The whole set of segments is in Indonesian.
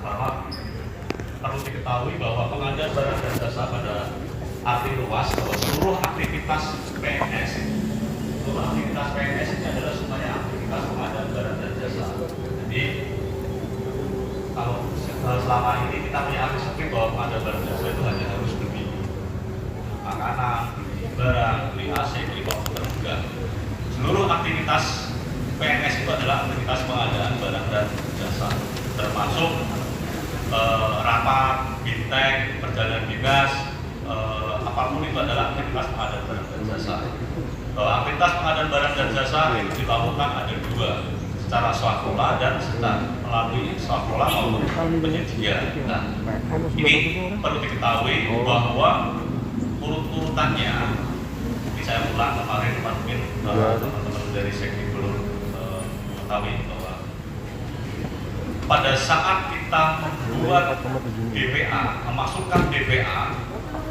bahwa perlu diketahui bahwa pengadaan barang dan jasa pada arti luas bahwa seluruh aktivitas PNS ini adalah semuanya aktivitas pengadaan barang dan jasa. Jadi kalau selama ini kita punya asumsi bahwa pengadaan barang dan jasa itu hanya harus beli makanan, beli barang, beli AC, beli komputer, juga. Seluruh aktivitas PNS itu adalah aktivitas pengadaan barang dan jasa, termasuk rapat, bintek, perjalanan dinas, apapun itu adalah aktivitas pengadaan barang dan jasa. Aktivitas pengadaan barang dan jasa itu dilakukan ada dua, secara swakelola dan secara melalui swakelola maupun penyedia. Nah, ini perlu diketahui bahwa urut-urutannya, ini saya ulang kemarin mungkin teman-teman dari Sekti belum mengetahui bahwa pada saat kita membuat BPA, memasukkan BPA,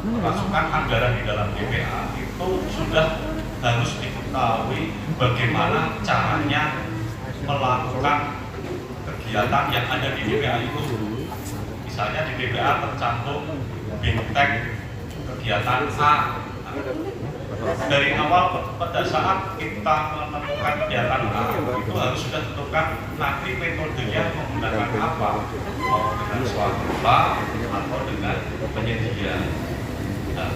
memasukkan anggaran di dalam BPA, itu sudah harus diketahui bagaimana caranya melakukan kegiatan yang ada di BPA itu. Misalnya di BPA tercantum bintek kegiatan A. Dari awal pada saat kita menemukan kegiatan A itu harus sudah tentukan nanti metodenya menggunakan apa, mau dengan swakelola atau dengan penyedia. Nah,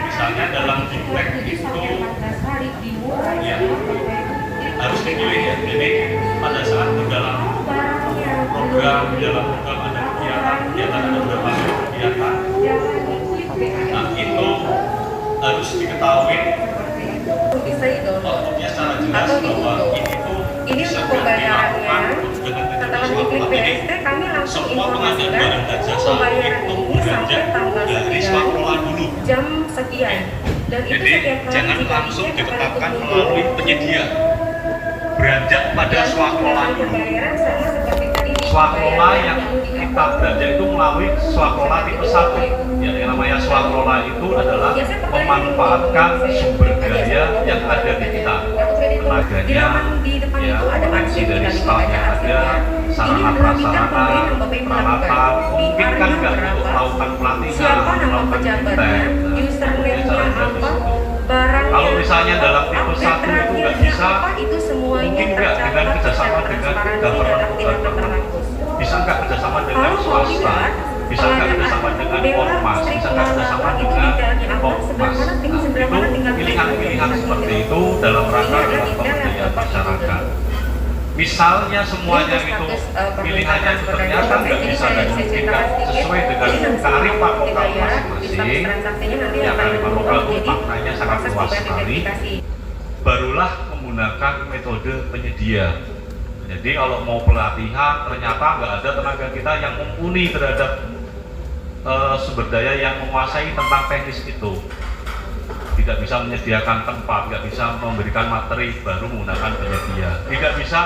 misalnya dalam bintek itu ya, harus dipilih ya. Jadi pada saat di dalam program ada kegiatan ada beberapa kegiatan. Nah, itu harus diketahui outputnya secara jelas bahwa ini untuk pembayarannya katakan di klik BST kami langsung informasikan pembayaran ini sampai tanggal sekian jam sekian dan itu jadi jangan langsung ditetapkan melalui penyedia, beranjak pada swakelola dulu. Swakelola yang kita beranjak itu melalui swakelola tipe 1. Ya, yang namanya swakelola itu adalah memanfaatkan sumber daya yang ada di kita, tenaganya, ya, potensi dari stafnya ada, sarana prasarana, peralatan, mungkin kan nggak untuk melakukan pelatihan, melakukan bintek. Kalau misalnya dalam tipe 1 itu nggak bisa, mungkin nggak dengan kerjasama dengan government, bisa nggak kerjasama dengan swasta, bisa nggak kerjasama dengan ormas, bisa nggak kerjasama dengan ormas. Nah, itu pilihan-pilihan seperti itu dalam rangka dalam pemberdayaan masyarakat. Misalnya semuanya itu pilihannya itu ternyata nggak bisa dimungkinkan sesuai dengan kearifan lokal masing-masing, ya kearifan lokal itu maknanya sangat luas sekali, barulah menggunakan metode penyedia. Jadi kalau mau pelatihan ternyata nggak ada tenaga kita yang mumpuni terhadap sumber daya yang menguasai tentang teknis itu, tidak bisa menyediakan tempat, tidak bisa memberikan materi, baru menggunakan penyedia. Tidak bisa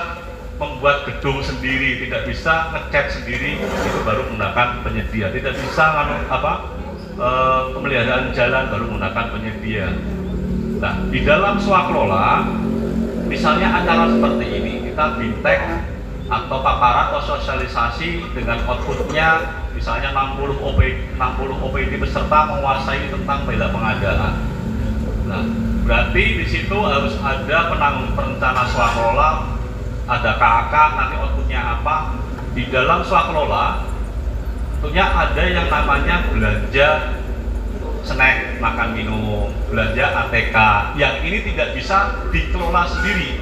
membuat gedung sendiri, tidak bisa ngecat sendiri, itu baru menggunakan penyedia. Tidak bisa pemeliharaan jalan, baru menggunakan penyedia. Nah, di dalam swakelola, misalnya acara seperti ini, kita bintek atau paparan atau sosialisasi dengan outputnya misalnya 60 OPD peserta menguasai tentang bela pengadaan. Nah, berarti di situ harus ada penanggung perencana swakelola, ada KAK, nanti outputnya apa. Di dalam swakelola tentunya ada yang namanya belanja snack, makan minum, belanja ATK, yang ini tidak bisa dikelola sendiri.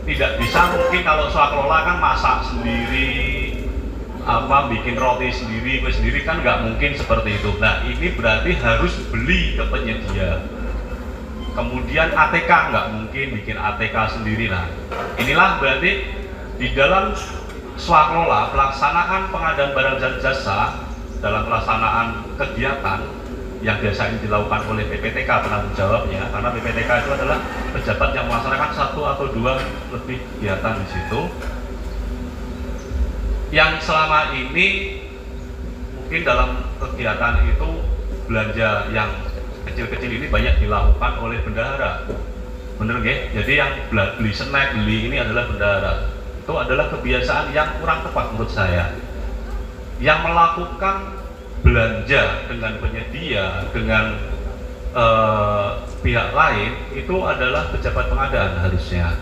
Tidak bisa, mungkin kalau swakelola kan masak sendiri, bikin roti sendiri, kue sendiri kan nggak mungkin seperti itu. Nah, ini berarti harus beli ke penyedia. Kemudian ATK nggak mungkin bikin ATK sendiri. Nah, inilah berarti di dalam swakelola pelaksanaan pengadaan barang dan jasa dalam pelaksanaan kegiatan yang biasa ini dilakukan oleh PPTK penanggung jawabnya, karena PPTK itu adalah pejabat yang melaksanakan 1 atau 2 lebih kegiatan di situ. Yang selama ini mungkin dalam kegiatan itu belanja yang kecil-kecil ini banyak dilakukan oleh bendahara, bener nggih? Jadi yang beli snack, beli ini adalah bendahara. Itu adalah kebiasaan yang kurang tepat menurut saya. yang melakukan belanja dengan penyedia, dengan pihak lain itu adalah pejabat pengadaan harusnya.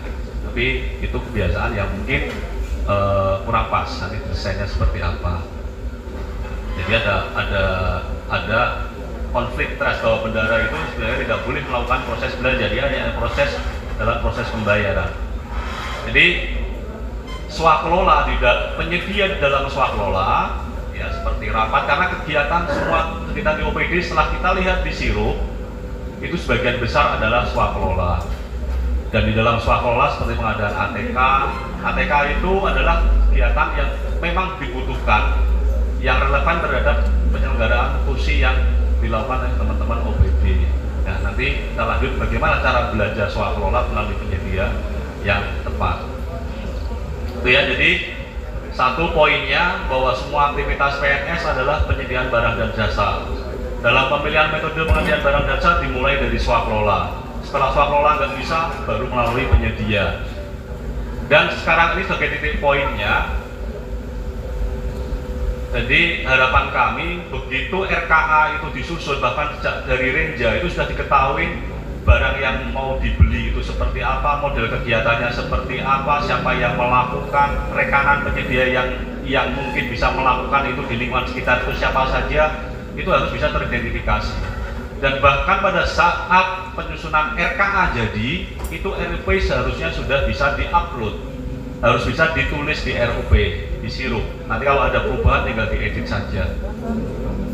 Tapi itu kebiasaan yang mungkin kurang pas, nanti desainnya seperti apa. Jadi ada konflik trust bahwa bendara itu sebenarnya tidak boleh melakukan proses belanja, dia hanya proses dalam proses pembayaran. Jadi swakelola penyedia di dalam swakelola ya seperti rapat, karena kegiatan semua kita di OPD setelah kita lihat di sirup itu sebagian besar adalah swakelola. Dan di dalam swakelola seperti pengadaan ATK itu adalah kegiatan yang memang dibutuhkan, yang relevan terhadap penyelenggaraan fungsi yang dilakukan oleh teman-teman OPD. Nah, nanti kita lanjut bagaimana cara belanja swakelola melalui penyedia yang tepat. Itu ya, jadi satu poinnya bahwa semua aktivitas PNS adalah penyediaan barang dan jasa. Dalam pemilihan metode pengadaan barang dan jasa dimulai dari swakelola. Setelah swakelola nggak bisa, baru melalui penyedia. Dan sekarang ini sebagai titik poinnya, jadi harapan kami begitu RKA itu disusun, bahkan sejak dari Renja itu sudah diketahui barang yang mau dibeli itu seperti apa, model kegiatannya seperti apa, siapa yang melakukan, rekanan penyedia yang mungkin bisa melakukan itu di lingkungan sekitar itu siapa saja, itu harus bisa teridentifikasi. Dan bahkan pada saat penyusunan RKA jadi, itu RUP seharusnya sudah bisa diupload, harus bisa ditulis di RUP, di sirup. Nanti kalau ada perubahan tinggal diedit saja.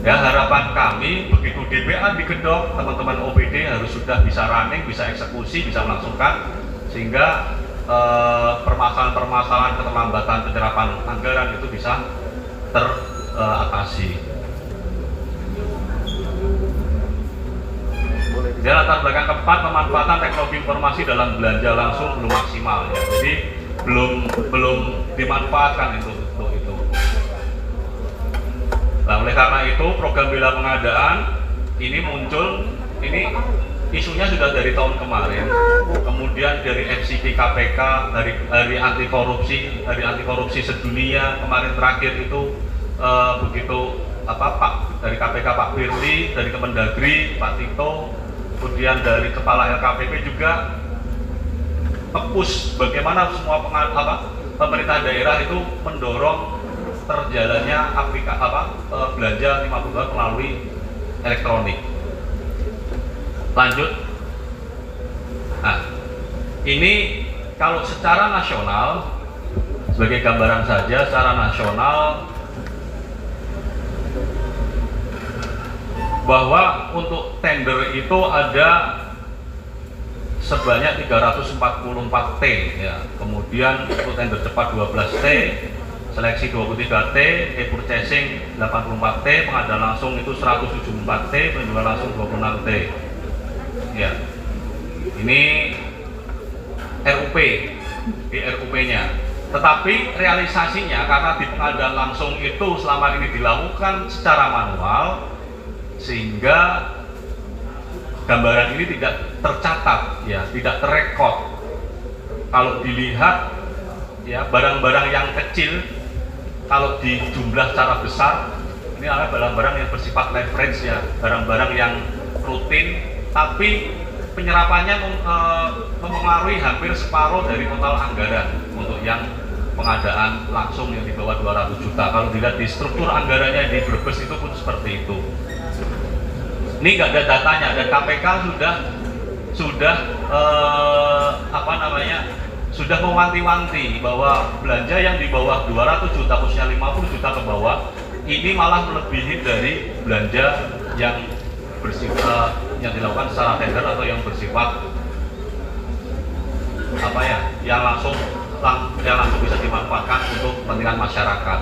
Ya, harapan kami begitu DPA digedok, teman-teman OPD harus sudah bisa running, bisa eksekusi, bisa melangsungkan, sehingga permasalahan-permasalahan keterlambatan penyerapan anggaran itu bisa teratasi. Dan latar belakang keempat, pemanfaatan teknologi informasi dalam belanja langsung belum maksimal ya. Jadi belum dimanfaatkan untuk itu. Nah, oleh karena itu program bela pengadaan ini muncul, ini isunya sudah dari tahun kemarin. Kemudian dari MCP KPK, dari hari anti korupsi sedunia kemarin terakhir itu begitu Pak dari KPK Pak Firly, dari Kemendagri Pak Tito, kemudian dari Kepala LKPP juga fokus bagaimana semua pemerintah daerah itu mendorong terjalannya belanja 50 melalui elektronik. Lanjut. Nah, ini kalau secara nasional, sebagai gambaran saja, secara nasional bahwa untuk tender itu ada sebanyak 344 T ya. Kemudian untuk tender cepat 12 T, seleksi 23 T, e-purchasing 84 T, pengadaan langsung itu 174 T, penjualan langsung 26 T. Ya. Ini RUP, di RUP-nya. Tetapi realisasinya karena di pengadaan langsung itu selama ini dilakukan secara manual, sehingga gambaran ini tidak tercatat ya, tidak terekod. Kalau dilihat ya, barang-barang yang kecil kalau di jumlah secara besar ini adalah barang-barang yang bersifat leverage ya, barang-barang yang rutin, tapi penyerapannya mempengaruhi hampir separuh dari total anggaran untuk yang pengadaan langsung yang di bawah 200 juta. Kalau dilihat di struktur anggarannya di Brebes itu pun seperti itu. Ini nggak ada datanya, dan KPK sudah mewanti-wanti bahwa belanja yang di bawah 200 juta, khususnya 50 juta ke bawah, ini malah melebihi dari belanja yang bersifat yang dilakukan secara tender atau yang bersifat yang langsung bisa dimanfaatkan untuk kepentingan masyarakat.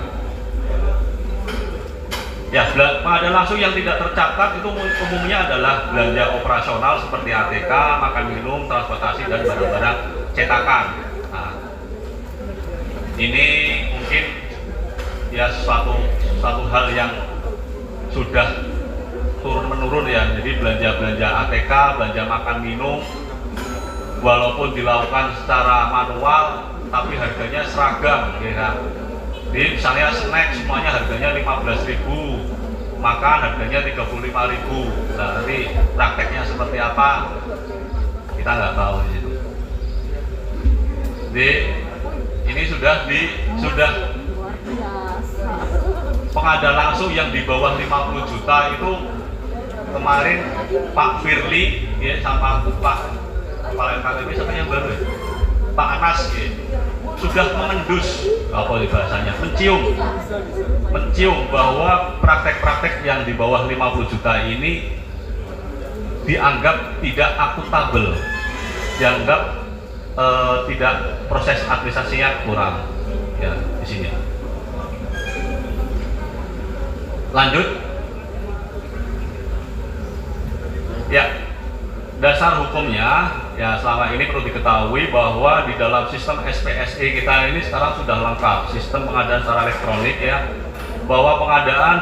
Ya, pengadaan langsung yang tidak tercatat itu umumnya adalah belanja operasional seperti ATK, makan minum, transportasi, dan barang-barang cetakan. Nah, ini mungkin ya suatu hal yang sudah turun-menurun ya. Jadi belanja ATK, belanja makan minum, walaupun dilakukan secara manual, tapi harganya seragam ya. Jadi misalnya snack semuanya harganya 5.000 15.000, maka harganya 35.000. Nah, nanti prakteknya seperti apa kita nggak tahu itu. Jadi ini sudah pengadaan langsung yang di bawah 50 juta itu kemarin Pak Firly ya, sama Pak Kepala LKPP sama yang baru ya, Pak Anas ya, sudah mengendus apa bahasanya, mencium bahwa praktek-praktek yang di bawah 50 juta ini dianggap tidak akuntabel, dianggap tidak, proses administrasinya kurang ya di sini. Lanjut ya, dasar hukumnya ya selama ini perlu diketahui bahwa di dalam sistem SPSE kita ini sekarang sudah lengkap sistem pengadaan secara elektronik ya, bahwa pengadaan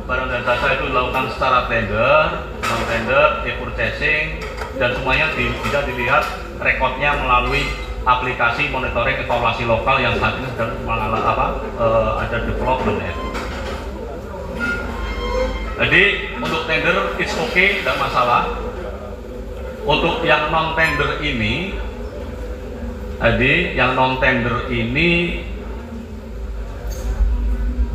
barang dan jasa itu dilakukan secara tender, non-tender, e-purchasing, dan semuanya bisa dilihat rekodnya melalui aplikasi monitoring evaluasi lokal yang saat ini sedang ada development ya. Jadi untuk tender it's okay, tidak masalah. Untuk yang non tender ini,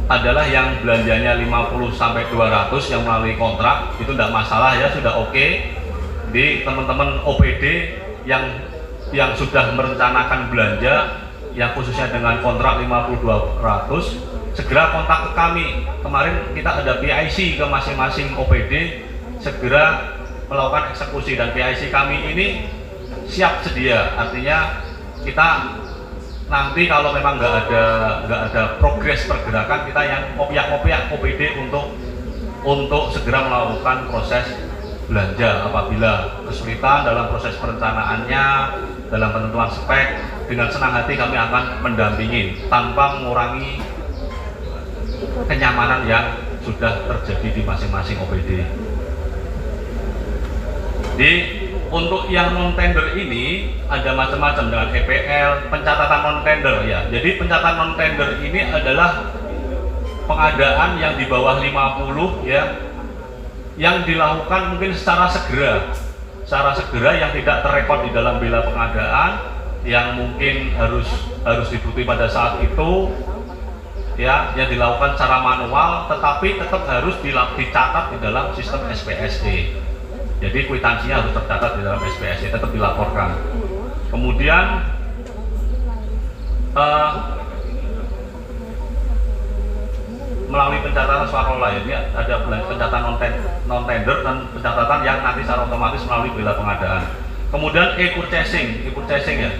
adalah yang belanjanya 50 sampai 200 yang melalui kontrak, itu tidak masalah ya, sudah oke. Di teman-teman OPD yang sudah merencanakan belanja yang khususnya dengan kontrak 50-200, segera kontak ke kami. Kemarin kita ada PIC ke masing-masing OPD, segera melakukan eksekusi, dan PIC kami ini siap sedia. Artinya kita nanti kalau memang nggak ada progres pergerakan, kita yang ngopiak OPD untuk segera melakukan proses belanja apabila kesulitan dalam proses perencanaannya, dalam penentuan spek. Dengan senang hati kami akan mendampingi tanpa mengurangi kenyamanan yang sudah terjadi di masing-masing OPD. Jadi untuk yang non tender ini ada macam-macam dengan EPL, pencatatan non tender ya. Jadi pencatatan non tender ini adalah pengadaan yang di bawah 50 ya, yang dilakukan mungkin secara segera yang tidak terrekod di dalam bela pengadaan, yang mungkin harus dibutuhkan pada saat itu ya, yang dilakukan secara manual, tetapi tetap harus dicatat di dalam sistem SPSE. Jadi kwitansinya harus tercatat di dalam SPSE, tetap dilaporkan. Kemudian melalui pencatatan swakelola, ini ada pencatatan non tender dan pencatatan yang nanti secara otomatis melalui bela pengadaan. Kemudian e-purchasing ya.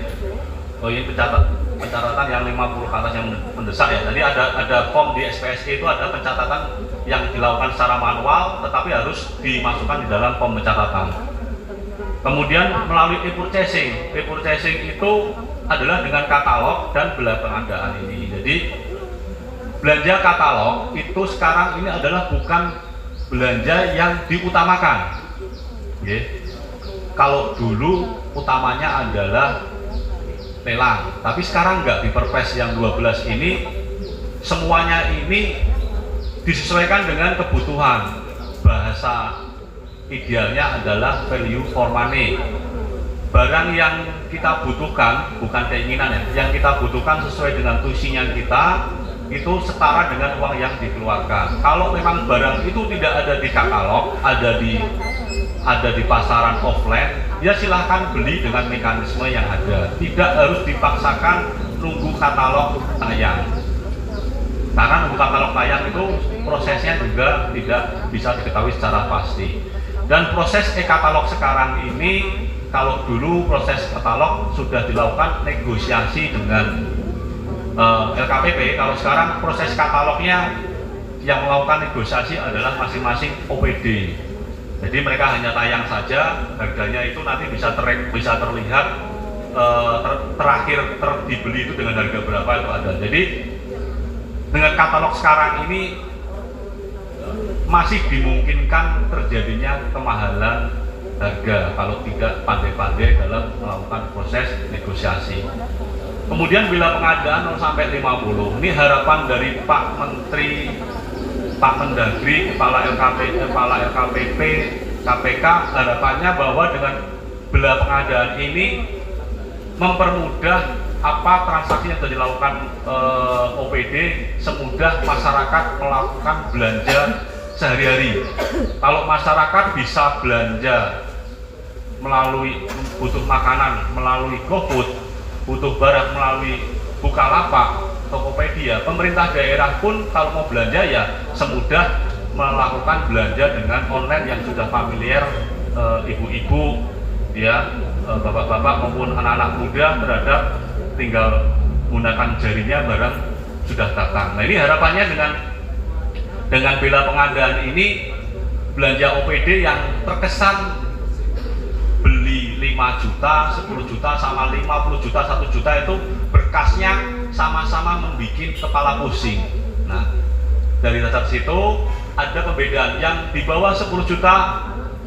Oh, ini pencatatan yang 50 ke atas yang mendesak ya. Jadi ada form di SPSE itu, ada pencatatan yang dilakukan secara manual tetapi harus dimasukkan di dalam form pencatatan. Kemudian melalui e-purchasing itu adalah dengan katalog dan bela pengadaan ini. Jadi belanja katalog itu sekarang ini adalah bukan belanja yang diutamakan. Kalau dulu utamanya adalah lelang, tapi sekarang enggak. Di Perpres yang 12 ini semuanya ini disesuaikan dengan kebutuhan. Bahasa idealnya adalah value for money. Barang yang kita butuhkan, bukan keinginan ya, yang kita butuhkan sesuai dengan tusinya kita, itu setara dengan uang yang dikeluarkan. Kalau memang barang itu tidak ada di katalog, ada di pasaran offline, ya silahkan beli dengan mekanisme yang ada. Tidak harus dipaksakan nunggu katalog tayang. Karena nunggu katalog tayang itu prosesnya juga tidak bisa diketahui secara pasti. Dan proses e-katalog sekarang ini, kalau dulu proses katalog sudah dilakukan negosiasi dengan LKPP, kalau sekarang proses katalognya yang melakukan negosiasi adalah masing-masing OPD. Jadi mereka hanya tayang saja, harganya itu nanti bisa terlihat terakhir dibeli itu dengan harga berapa itu ada. Jadi dengan katalog sekarang ini masih dimungkinkan terjadinya kemahalan harga kalau tidak pandai-pandai dalam melakukan proses negosiasi. Kemudian bila pengadaan 0 sampai 50, ini harapan dari Pak Menteri Pak Mendagri, Kepala LKPP, KPK, harapannya bahwa dengan bela pengadaan ini mempermudah apa transaksi yang sudah dilakukan OPD, semudah masyarakat melakukan belanja sehari-hari. Kalau masyarakat bisa belanja melalui butuh makanan melalui GoFood, butuh barang melalui Bukalapak, Tokopedia, pemerintah daerah pun kalau mau belanja ya semudah melakukan belanja dengan online yang sudah familiar ibu-ibu, ya, bapak-bapak maupun anak-anak muda terhadap tinggal menggunakan jarinya barang sudah datang. Nah, ini harapannya dengan bela pengadaan ini belanja OPD yang terkesan beli 5 juta, 10 juta sama 50 juta, 1 juta itu berkasnya sama-sama membuat kepala pusing. Nah, dari dasar situ ada pembedaan yang di bawah 10 juta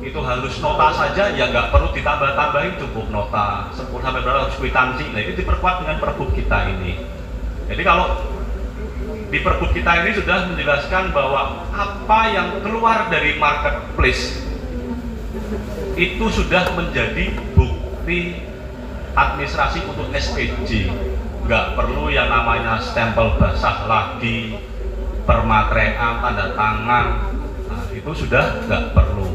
itu harus nota saja, ya nggak perlu ditambah-tambahin, cukup nota 10 sampai berapa harus kwitansi. Nah, itu diperkuat dengan Pergub kita ini. Jadi kalau di Pergub kita ini sudah menjelaskan bahwa apa yang keluar dari marketplace itu sudah menjadi bukti administrasi untuk SPJ, nggak perlu yang namanya stempel basah lagi, permatrean, tanda tangan. Nah, itu sudah nggak perlu.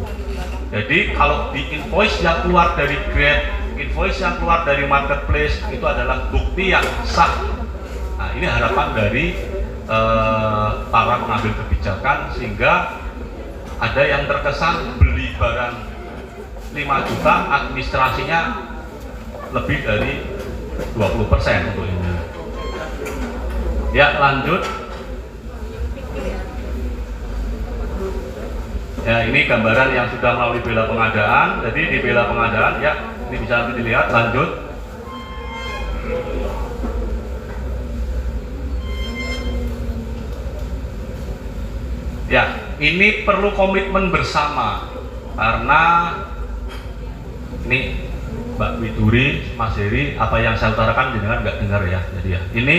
Jadi kalau di invoice yang keluar dari Grab, invoice yang keluar dari marketplace itu adalah bukti yang sah. Nah, ini harapan dari para pengambil kebijakan, sehingga ada yang terkesan beli barang 5 juta administrasinya lebih dari 20% untuk ini. Ya, lanjut. Ya, ini gambaran yang sudah melalui bela pengadaan. Jadi di bela pengadaan, ya, ini bisa nanti dilihat. Lanjut. Ya, ini perlu komitmen bersama karena ini Mbak Widuri, Mas Heri, apa yang saya utarakan jenengan nggak dengar ya. Jadi ya, ini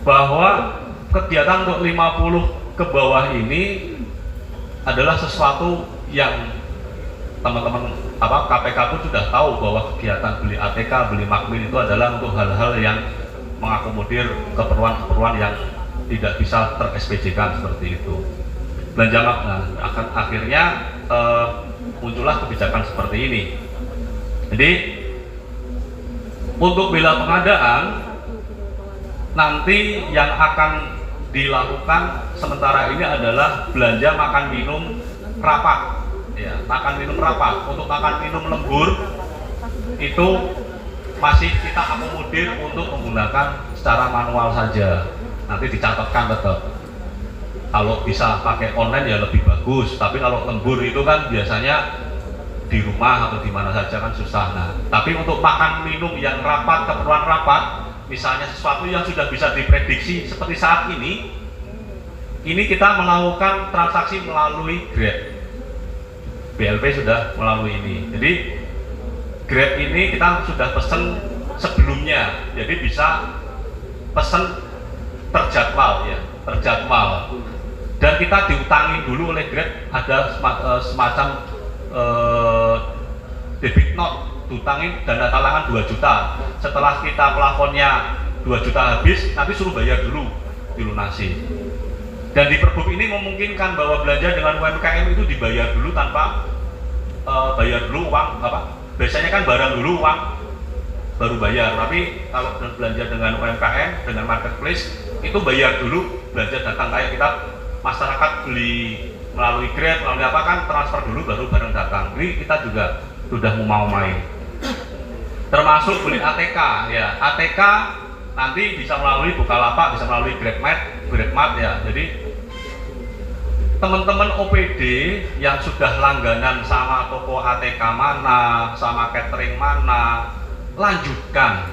bahwa kegiatan untuk 50 ke bawah ini adalah sesuatu yang teman-teman KPK pun sudah tahu bahwa kegiatan beli ATK, beli Makmin itu adalah untuk hal-hal yang mengakomodir keperluan-keperluan yang tidak bisa ter-SPJ-kan seperti itu. Belanja akhirnya muncullah kebijakan seperti ini. Jadi untuk bela pengadaan nanti yang akan dilakukan sementara ini adalah belanja makan minum rapat, ya, makan minum rapat. Untuk makan minum lembur itu masih kita akomodir untuk menggunakan secara manual saja. Nanti dicatatkan tetap. Kalau bisa pakai online ya lebih bagus. Tapi kalau lembur itu kan biasanya di rumah atau di mana saja kan susah. Nah, tapi untuk makan minum yang rapat, keperluan rapat, misalnya sesuatu yang sudah bisa diprediksi seperti saat ini kita melakukan transaksi melalui Grab. BLP sudah melalui ini. Jadi Grab ini kita sudah pesen sebelumnya, jadi bisa pesen terjadwal, ya, terjadwal. Dan kita diutangin dulu oleh Grab, ada semacam debit note, diutangin dana talangan 2 juta. Setelah kita plafonnya 2 juta habis, nanti suruh bayar dulu, dilunasi. Dan di Pergub ini memungkinkan bahwa belanja dengan UMKM itu dibayar dulu tanpa bayar dulu uang apa? Biasanya kan barang dulu uang baru bayar. Tapi kalau belanja dengan UMKM, dengan marketplace itu bayar dulu, belanja datang. Kayak kita masyarakat beli melalui Grab, melalui apa kan transfer dulu baru barang datang. Ini kita juga sudah mau main. Termasuk beli ATK, ya, ATK nanti bisa melalui Bukalapak, bisa melalui GrabMart, ya. Jadi teman-teman OPD yang sudah langganan sama toko ATK mana, sama catering mana, lanjutkan,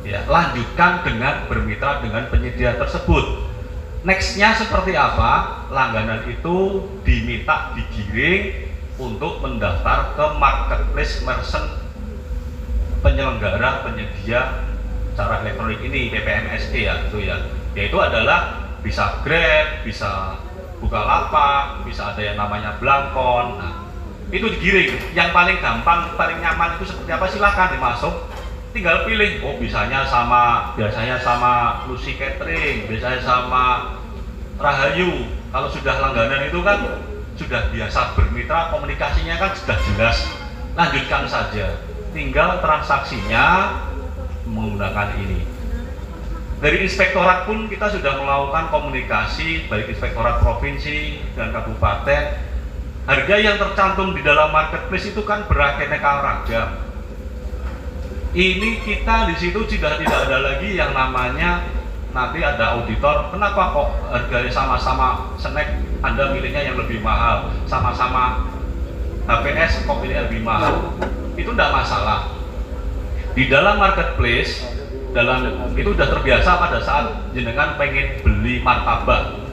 ya, lanjutkan dengan bermitra dengan penyedia tersebut. Nextnya seperti apa? Langganan itu diminta digiring untuk mendaftar ke marketplace merchant penyelenggara penyedia secara elektronik ini, PPMSE, ya, itu ya. Yaitu adalah bisa Grab, bisa Bukalapak, bisa ada yang namanya Blangkon. Nah, itu digiring. Yang paling gampang, paling nyaman itu seperti apa, silakan dimasuk. Tinggal pilih, oh biasanya sama Lucy Catering, biasanya sama Rahayu. Kalau sudah langganan itu kan sudah biasa bermitra, komunikasinya kan sudah jelas. Lanjutkan saja, tinggal transaksinya menggunakan ini. Dari inspektorat pun kita sudah melakukan komunikasi, baik inspektorat provinsi dan kabupaten. Harga yang tercantum di dalam marketplace itu kan beraneka ragam. Ini kita di situ sudah tidak ada lagi yang namanya nanti ada auditor. Kenapa kok harganya sama-sama snack Anda milihnya yang lebih mahal, sama-sama HPS kok milihnya lebih mahal? Itu tidak masalah. Di dalam marketplace, itu sudah terbiasa pada saat jenengan pengen beli martabak.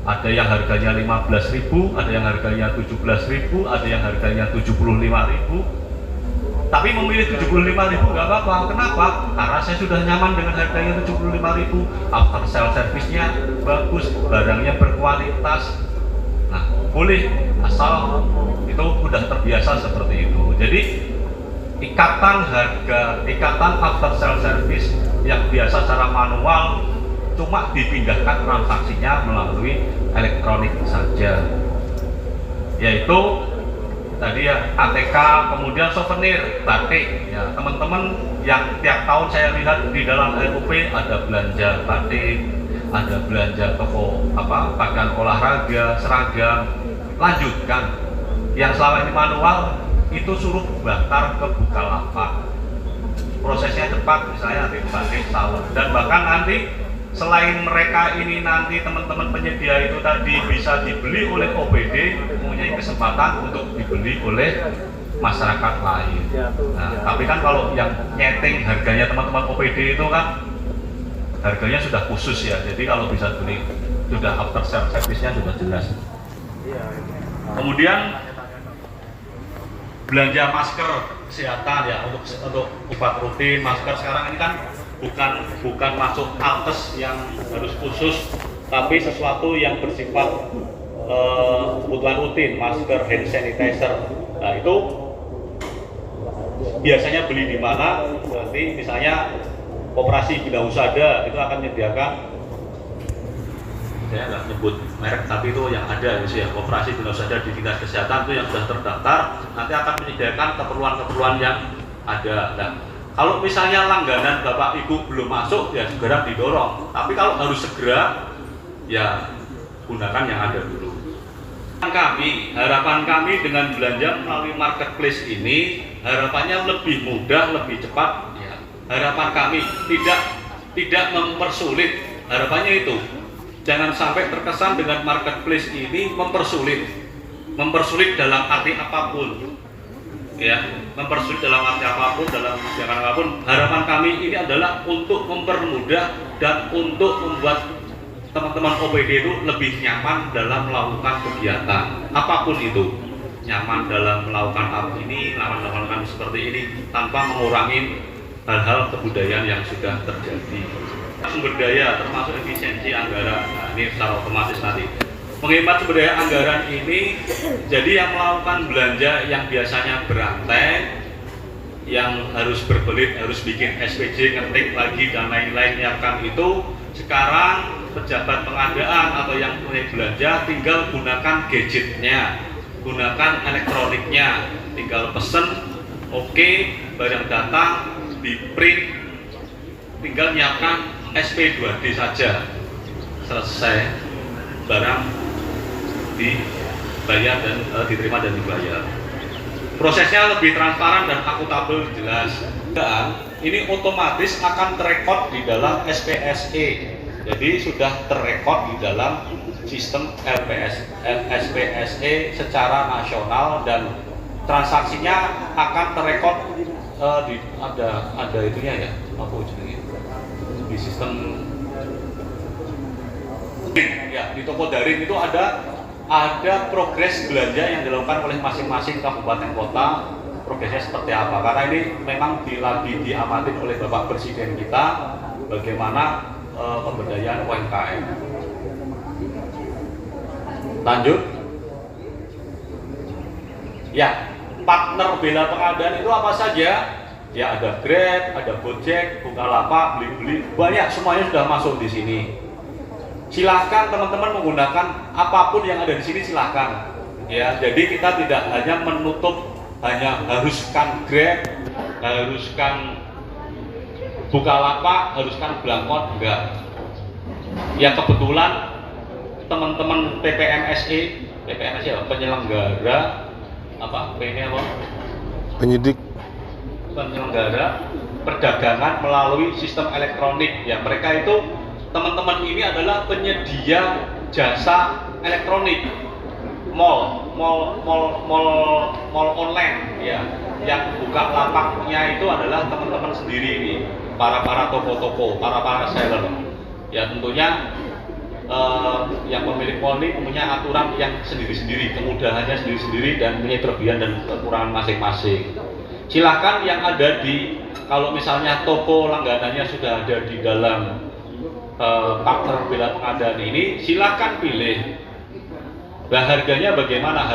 Ada yang harganya 15.000, ada yang harganya 17.000, ada yang harganya 75.000. Tapi memilih 75.000 nggak apa-apa. Kenapa? Karena saya sudah nyaman dengan harganya 75.000. After sale service-nya bagus, barangnya berkualitas. Nah, boleh asal itu sudah terbiasa seperti itu. Jadi ikatan harga, ikatan after sale service yang biasa secara manual cuma dipindahkan transaksinya melalui elektronik saja, yaitu tadi ya ATK, kemudian souvenir, batik. Ya, teman-teman yang tiap tahun saya lihat di dalam LUP ada belanja batik, ada belanja toko pakaian olahraga, seragam. Lanjutkan. Yang selama ini manual itu suruh bakar ke Bukalapak. Prosesnya cepat, misalnya nanti batik, salon, dan bahkan nanti selain mereka ini nanti teman-teman penyedia itu tadi bisa dibeli oleh OPD, mempunyai kesempatan untuk dibeli oleh masyarakat lain. Nah, tapi kan kalau yang nyeting harganya teman-teman OPD itu kan harganya sudah khusus ya, jadi kalau bisa beli sudah after service-nya sudah jelas. Kemudian belanja masker kesehatan ya, untuk obat rutin, masker sekarang ini kan bukan masuk alkes yang harus khusus, tapi sesuatu yang bersifat kebutuhan rutin, masker, hand sanitizer. Nah, itu biasanya beli di mana? Nanti misalnya Koperasi Bina Husada itu akan menyediakan, saya nggak nyebut merek, tapi itu yang ada gitu ya, Koperasi Bina Husada di dinas kesehatan itu yang sudah terdaftar, nanti akan menyediakan keperluan-keperluan yang ada. Nah, kalau misalnya langganan Bapak Ibu belum masuk, ya segera didorong. Tapi kalau harus segera, ya gunakan yang ada dulu. Harapan kami dengan belanja melalui marketplace ini, harapannya lebih mudah, lebih cepat. Ya. Harapan kami tidak mempersulit. Harapannya itu, jangan sampai terkesan dengan marketplace ini mempersulit dalam arti apapun. Ya, mempersulit dalam arti apapun, dalam kebijakan apapun. Harapan kami ini adalah untuk mempermudah dan untuk membuat teman-teman OPD itu lebih nyaman dalam melakukan kegiatan apapun itu, nyaman dalam melakukan ini, melakukan seperti ini tanpa mengurangi hal-hal kebudayaan yang sudah terjadi. Sumber daya termasuk efisiensi anggaran. Nah, ini secara otomatis nanti menghemat sumber daya anggaran ini. Jadi yang melakukan belanja yang biasanya berantai, yang harus berbelit, harus bikin SPJ, ngetik lagi dan lain-lain, nyiapkan itu, sekarang pejabat pengadaan atau yang punya belanja tinggal gunakan gadgetnya, gunakan elektroniknya, tinggal pesen, oke, barang datang, di print, tinggal nyiapkan SP2D saja, selesai, barang dibayar dan diterima dan dibayar. Prosesnya lebih transparan dan akuntabel, jelas. Dan ini otomatis akan terekod di dalam SPSE. Jadi sudah terekod di dalam sistem SPSE secara nasional dan transaksinya akan terekod ada itunya ya, apa ujungnya di sistem ya, di toko daring itu ada progres belanja yang dilakukan oleh masing-masing kabupaten kota. Progresnya seperti apa, karena ini memang lagi diamati oleh Bapak Presiden kita bagaimana pemberdayaan UMKM. Lanjut. Ya, partner bela pengadaan itu apa saja? Ya, ada Grab, ada Gojek, Bukalapak, Blibli, banyak, semuanya sudah masuk di sini. Silahkan teman-teman menggunakan apapun yang ada di sini, silahkan. Ya, jadi kita tidak hanya menutup, hanya haruskan Grab, haruskan Bukalapak, haruskan Blangkon, enggak. Ya, kebetulan teman-teman PPMSE penyelenggara apa? Penyelenggara perdagangan melalui sistem elektronik. Ya, mereka itu teman-teman ini adalah penyedia jasa elektronik, mall online, ya. Yang buka lapaknya itu adalah teman-teman sendiri ini, para toko-toko, para seller. Ya, tentunya yang pemilik mall ini punya aturan yang sendiri-sendiri, kemudahannya sendiri-sendiri dan punya kelebihan dan kekurangan masing-masing. Silahkan yang ada di, kalau misalnya toko langganannya sudah ada di dalam partner bela pengadaan ini, silahkan pilih. Nah, harganya bagaimana?